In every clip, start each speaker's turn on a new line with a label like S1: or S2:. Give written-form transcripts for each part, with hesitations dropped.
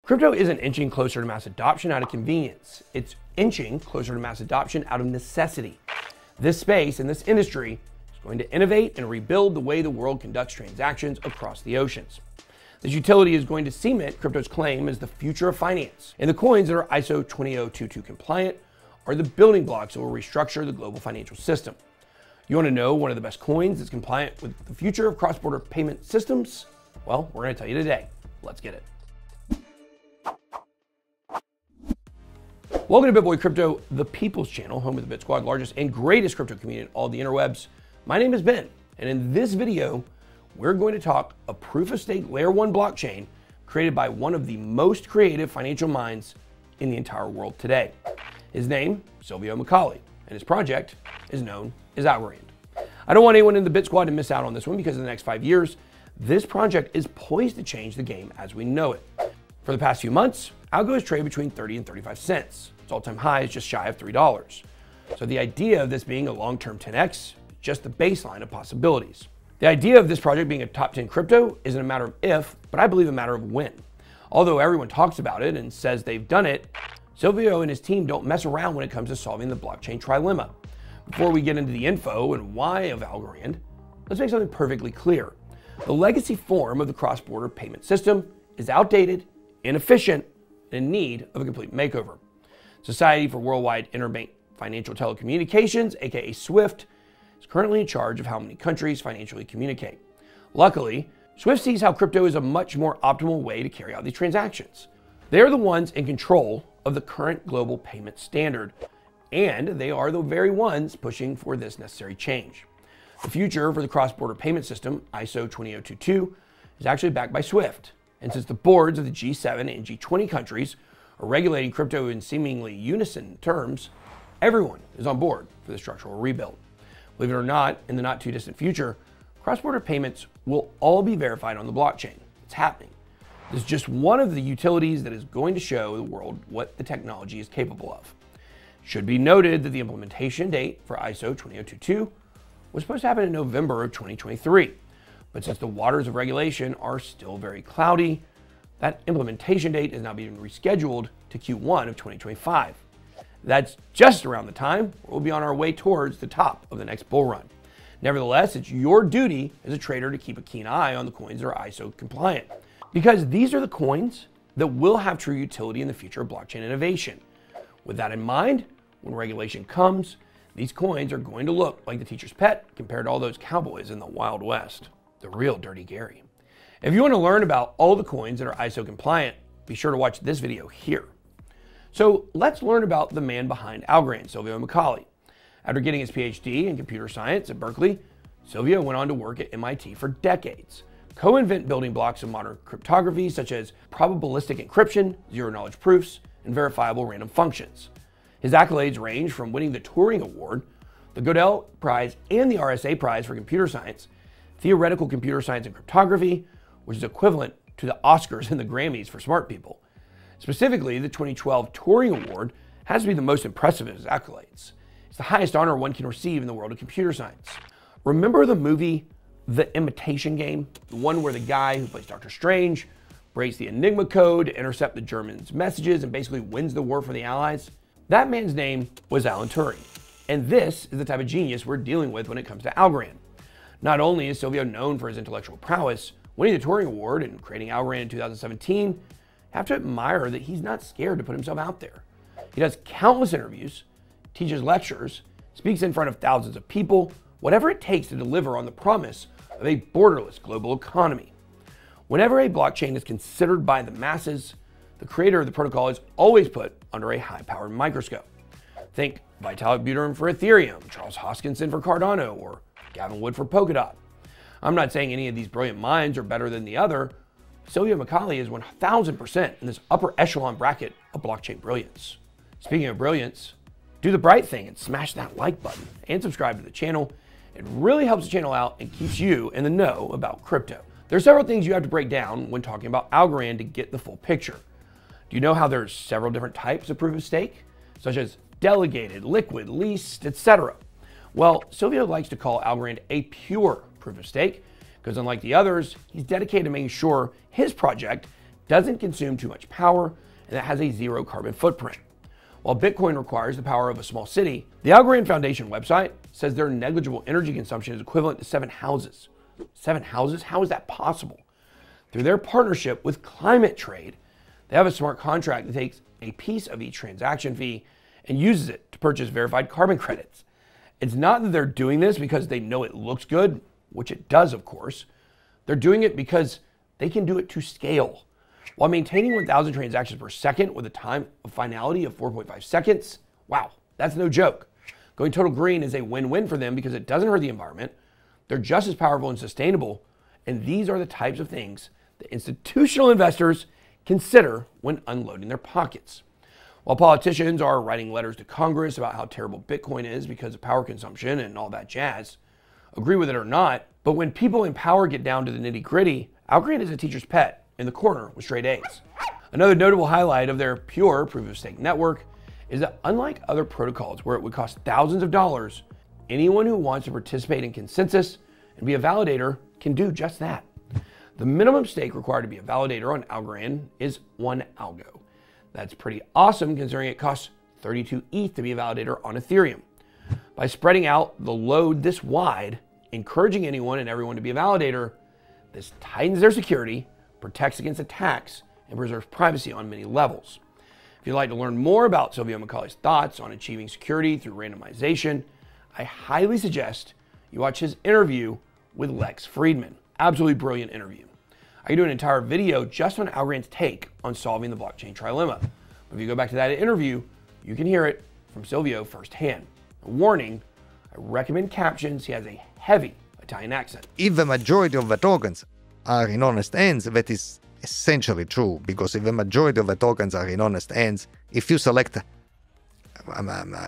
S1: Crypto isn't inching closer to mass adoption out of convenience. It's inching closer to mass adoption out of necessity. This space and this industry is going to innovate and rebuild the way the world conducts transactions across the oceans. This utility is going to cement crypto's claim as the future of finance, and the coins that are ISO 20022 compliant are the building blocks that will restructure the global financial system. You want to know one of the best coins that's compliant with the future of cross-border payment systems? Well, we're going to tell you today. Let's get it. Welcome to BitBoy Crypto, the people's channel, home of the Bit Squad, largest and greatest crypto community in all the interwebs. My name is Ben, and in this video, we're going to talk a proof-of-stake Layer 1 blockchain created by one of the most creative financial minds in the entire world today. His name, Silvio Micali, and his project is known as Algorand. I don't want anyone in the Bit Squad to miss out on this one because in the next 5 years, this project is poised to change the game as we know it. For the past few months, Algo has traded between 30 and 35 cents. Its all-time high is just shy of $3. So the idea of this being a long-term 10x is just the baseline of possibilities. The idea of this project being a top 10 crypto isn't a matter of if, but I believe a matter of when. Although everyone talks about it and says they've done it, Silvio and his team don't mess around when it comes to solving the blockchain trilemma. Before we get into the info and why of Algorand, let's make something perfectly clear. The legacy form of the cross-border payment system is outdated, inefficient, and in need of a complete makeover. Society for Worldwide Interbank Financial Telecommunications, aka SWIFT, is currently in charge of how many countries financially communicate. Luckily, SWIFT sees how crypto is a much more optimal way to carry out these transactions. They are the ones in control of the current global payment standard, and they are the very ones pushing for this necessary change. The future for the cross-border payment system, ISO 20022, is actually backed by SWIFT. And since the boards of the G7 and G20 countries are regulating crypto in seemingly unison terms, everyone is on board for the structural rebuild. Believe it or not, in the not too distant future, cross-border payments will all be verified on the blockchain. It's happening. This is just one of the utilities that is going to show the world what the technology is capable of. Should be noted that the implementation date for ISO 20022 was supposed to happen in November of 2023. But since the waters of regulation are still very cloudy, that implementation date is now being rescheduled to Q1 of 2025. That's just around the time we'll be on our way towards the top of the next bull run. Nevertheless, it's your duty as a trader to keep a keen eye on the coins that are ISO compliant, because these are the coins that will have true utility in the future of blockchain innovation. With that in mind, when regulation comes, these coins are going to look like the teacher's pet compared to all those cowboys in the Wild West. The real Dirty Gary. If you want to learn about all the coins that are ISO compliant, be sure to watch this video here. So let's learn about the man behind Algorand, Silvio Micali. After getting his PhD in computer science at Berkeley, Silvio went on to work at MIT for decades, co-invent building blocks of modern cryptography such as probabilistic encryption, zero-knowledge proofs, and verifiable random functions. His accolades range from winning the Turing Award, the Gödel Prize, and the RSA Prize for computer science, theoretical computer science and cryptography, which is equivalent to the Oscars and the Grammys for smart people. Specifically, the 2012 Turing Award has to be the most impressive of his accolades. It's the highest honor one can receive in the world of computer science. Remember the movie The Imitation Game? The one where the guy who plays Dr. Strange breaks the Enigma code to intercept the Germans' messages and basically wins the war for the Allies? That man's name was Alan Turing. And this is the type of genius we're dealing with when it comes to Algorand. Not only is Silvio known for his intellectual prowess, winning the Turing Award and creating Algorand in 2017, you have to admire that he's not scared to put himself out there. He does countless interviews, teaches lectures, speaks in front of thousands of people, whatever it takes to deliver on the promise of a borderless global economy. Whenever a blockchain is considered by the masses, the creator of the protocol is always put under a high-powered microscope. Think Vitalik Buterin for Ethereum, Charles Hoskinson for Cardano, or Gavin Wood for Polkadot. I'm not saying any of these brilliant minds are better than the other. Silvio Micali is 1000% in this upper echelon bracket of blockchain brilliance. Speaking of brilliance, do the bright thing and smash that like button and subscribe to the channel. It really helps the channel out and keeps you in the know about crypto. There are several things you have to break down when talking about Algorand to get the full picture. Do you know how there's several different types of proof of stake, such as delegated, liquid, leased, etc.? Well, Silvio likes to call Algorand a pure proof of stake because unlike the others, he's dedicated to making sure his project doesn't consume too much power, and that has a zero carbon footprint. While Bitcoin requires the power of a small city, the Algorand Foundation website says their negligible energy consumption is equivalent to 7 houses. 7 houses? How is that possible? Through their partnership with Climate Trade, they have a smart contract that takes a piece of each transaction fee and uses it to purchase verified carbon credits. It's not that they're doing this because they know it looks good, which it does, of course. They're doing it because they can do it to scale. While maintaining 1,000 transactions per second with a time of finality of 4.5 seconds, wow, that's no joke. Going total green is a win-win for them because it doesn't hurt the environment. They're just as powerful and sustainable, and these are the types of things that institutional investors consider when unloading their pockets. While politicians are writing letters to Congress about how terrible Bitcoin is because of power consumption and all that jazz, agree with it or not, but when people in power get down to the nitty-gritty, Algorand is a teacher's pet in the corner with straight A's. Another notable highlight of their pure proof-of-stake network is that unlike other protocols where it would cost thousands of dollars, anyone who wants to participate in consensus and be a validator can do just that. The minimum stake required to be a validator on Algorand is 1 algo. That's pretty awesome considering it costs 32 ETH to be a validator on Ethereum. By spreading out the load this wide, encouraging anyone and everyone to be a validator, this tightens their security, protects against attacks, and preserves privacy on many levels. If you'd like to learn more about Silvio McCauley's thoughts on achieving security through randomization, I highly suggest you watch his interview with Lex Friedman. Absolutely brilliant interview. I could do an entire video just on Algorand's take on solving the blockchain trilemma. But if you go back to that interview, you can hear it from Silvio firsthand. A warning, I recommend captions. He has a heavy Italian accent.
S2: If the majority of the tokens are in honest hands, that is essentially true, because if the majority of the tokens are in honest hands, if you select,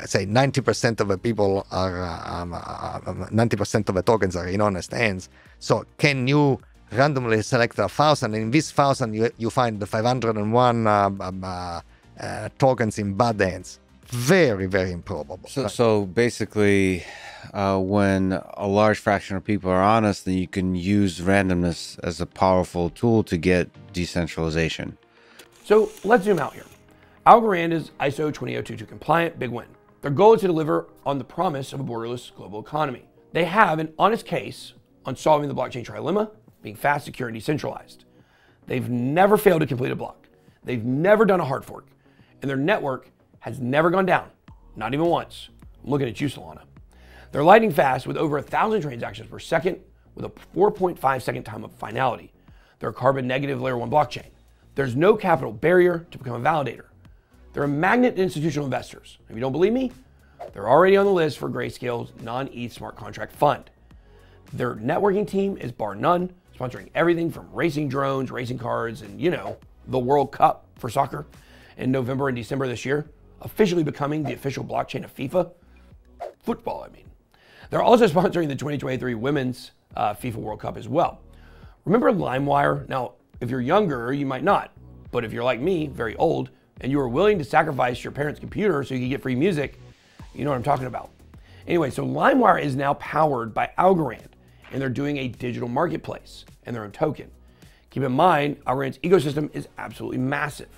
S2: say 90% of the people are, 90% of the tokens are in honest hands, so can you randomly select 1,000, and in this 1,000 you find the 501 tokens in bad hands? Very, very improbable.
S3: So basically, when a large fraction of people are honest, then you can use randomness as a powerful tool to get decentralization.
S1: So let's zoom out here. Algorand is ISO 20022 compliant, big win. Their goal is to deliver on the promise of a borderless global economy. They have an honest case on solving the blockchain trilemma, being fast, secure, and decentralized. They've never failed to complete a block. They've never done a hard fork, and their network has never gone down, not even once. I'm looking at you, Solana. They're lightning fast with over 1,000 transactions per second with a 4.5 second time of finality. They're a carbon negative layer 1 blockchain. There's no capital barrier to become a validator. They're a magnet to institutional investors. If you don't believe me, they're already on the list for Grayscale's non-ETH smart contract fund. Their networking team is bar none, sponsoring everything from racing drones, racing cars, and the World Cup for soccer in November and December this year, officially becoming the official blockchain of FIFA. Football, I mean. They're also sponsoring the 2023 Women's FIFA World Cup as well. Remember LimeWire? Now, if you're younger, you might not. But if you're like me, very old, and you were willing to sacrifice your parents' computer so you could get free music, you know what I'm talking about. Anyway, so LimeWire is now powered by Algorand, and they're doing a digital marketplace and their own token. Keep in mind, Algorand's ecosystem is absolutely massive.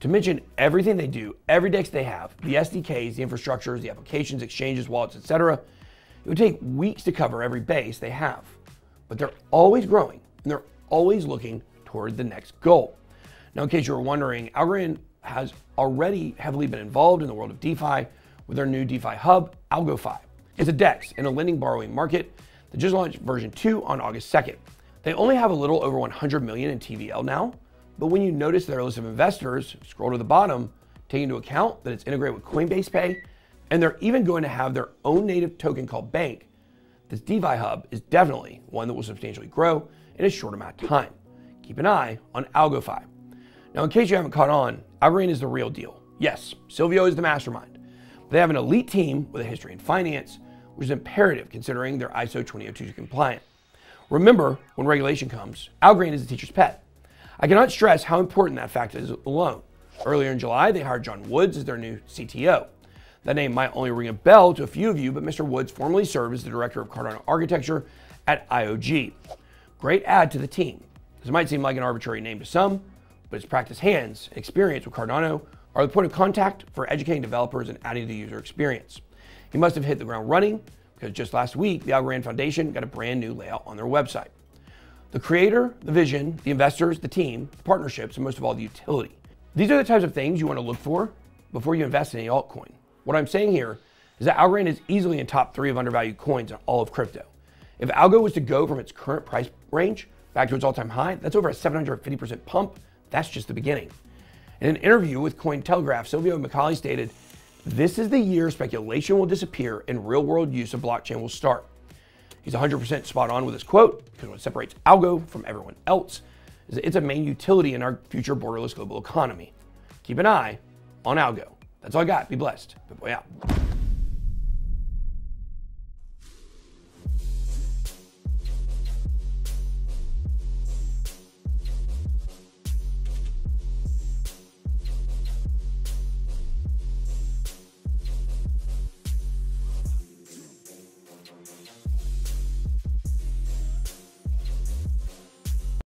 S1: To mention everything they do, every DEX they have, the SDKs, the infrastructures, the applications, exchanges, wallets, etc., it would take weeks to cover every base they have. But they're always growing, and they're always looking toward the next goal. Now, in case you were wondering, Algorand has already heavily been involved in the world of DeFi with their new DeFi hub, AlgoFi. It's a DEX in a lending borrowing market that just launched version 2 on August 2nd. They only have a little over 100 million in TVL now, but when you notice their list of investors, scroll to the bottom, take into account that it's integrated with Coinbase Pay, and they're even going to have their own native token called Bank, this DeFi hub is definitely one that will substantially grow in a short amount of time. Keep an eye on AlgoFi. Now, in case you haven't caught on, Algorand is the real deal. Yes, Silvio is the mastermind. But they have an elite team with a history in finance, which is imperative considering they're ISO 20022 compliant. Remember, when regulation comes, Algorand is the teacher's pet. I cannot stress how important that fact is alone. Earlier in July, they hired John Woods as their new CTO. That name might only ring a bell to a few of you, but Mr. Woods formerly served as the director of Cardano architecture at IOG. Great add to the team. This might seem like an arbitrary name to some, but his practiced hands and experience with Cardano are the point of contact for educating developers and adding to the user experience. He must have hit the ground running because just last week, the Algorand Foundation got a brand new layout on their website. The creator, the vision, the investors, the team, the partnerships, and most of all, the utility. These are the types of things you want to look for before you invest in any altcoin. What I'm saying here is that Algorand is easily in top 3 of undervalued coins in all of crypto. If Algo was to go from its current price range back to its all-time high, that's over a 750% pump. That's just the beginning. In an interview with Cointelegraph, Silvio Micali stated, "This is the year speculation will disappear and real-world use of blockchain will start." He's 100% spot on with his quote, because what separates Algo from everyone else is that it's a main utility in our future borderless global economy. Keep an eye on Algo. That's all I got. Be blessed. Good boy out.